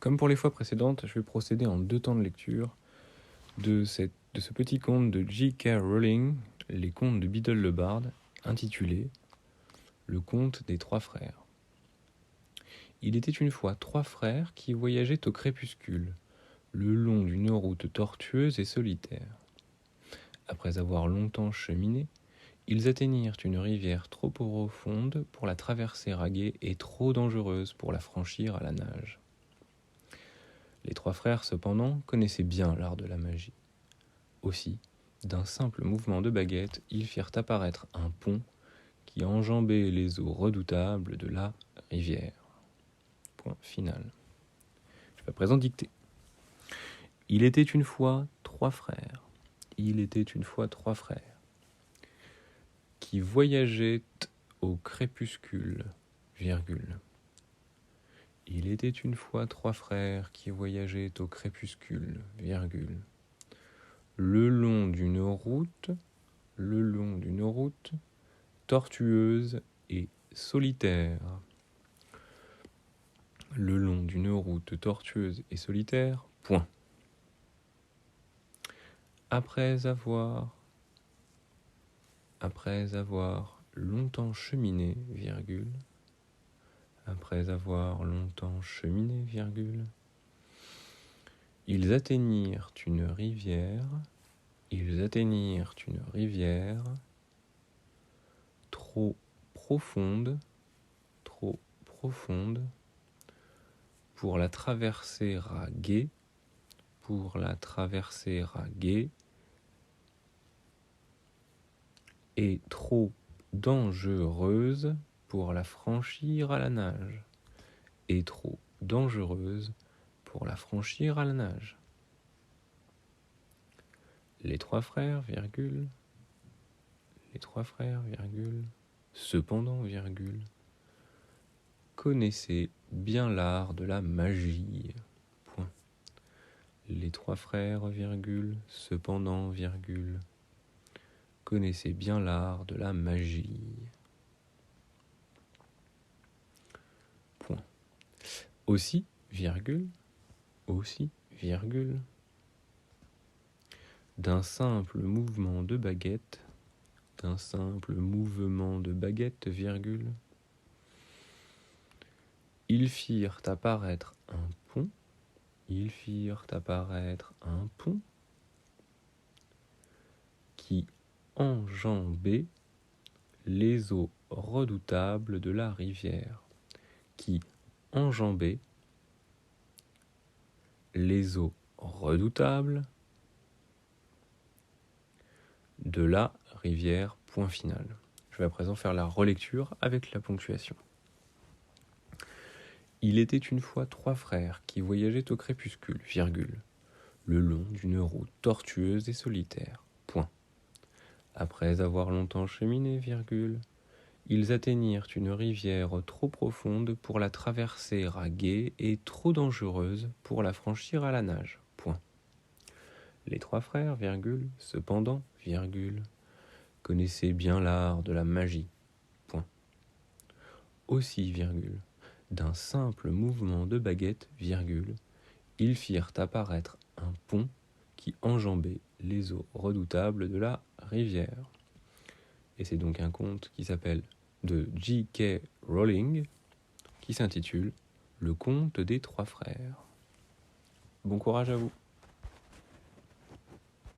Comme pour les fois précédentes, je vais procéder en 2 temps de lecture de ce petit conte de J.K. Rowling, Les contes de Biddle le Barde, intitulé Le conte des 3 frères. Il était une fois 3 frères qui voyageaient au crépuscule, le long d'une route tortueuse et solitaire. Après avoir longtemps cheminé, ils atteignirent une rivière trop profonde pour la traverser à gué et trop dangereuse pour la franchir à la nage. Les 3 frères, cependant, connaissaient bien l'art de la magie. Aussi, d'un simple mouvement de baguette, ils firent apparaître un pont qui enjambait les eaux redoutables de la rivière. Point final. Je vais à présent dicter. Il était une fois 3 frères. Il était une fois 3 frères qui voyageaient au crépuscule, virgule. Il était une fois 3 frères qui voyageaient au crépuscule, virgule. Le long d'une route, tortueuse et solitaire. Le long d'une route tortueuse et solitaire, point. Après avoir longtemps cheminé, virgule. Après avoir longtemps cheminé, virgule. Ils atteignirent une rivière trop profonde pour la traverser à gué, et trop dangereuse pour la franchir à la nage. Les trois frères, virgule, cependant, virgule, connaissaient bien l'art de la magie. Point. Les 3 frères, virgule, cependant, virgule, connaissaient bien l'art de la magie. Point. Aussi, virgule, d'un simple mouvement de baguette, virgule, ils firent apparaître un pont qui enjambait les eaux redoutables de la rivière. Point final. Je vais à présent faire la relecture avec la ponctuation. Il était une fois 3 frères qui voyageaient au crépuscule, virgule, le long d'une route tortueuse et solitaire, point. Après avoir longtemps cheminé, virgule, ils atteignirent une rivière trop profonde pour la traverser à gué et trop dangereuse pour la franchir à la nage, point. Les 3 frères, virgule, cependant, virgule, connaissaient bien l'art de la magie, point. Aussi, virgule, d'un simple mouvement de baguette, virgule, ils firent apparaître un pont qui enjambait les eaux redoutables de la rivière. Et c'est donc un conte qui s'appelle de J.K. Rowling, qui s'intitule Le conte des 3 frères. Bon courage à vous.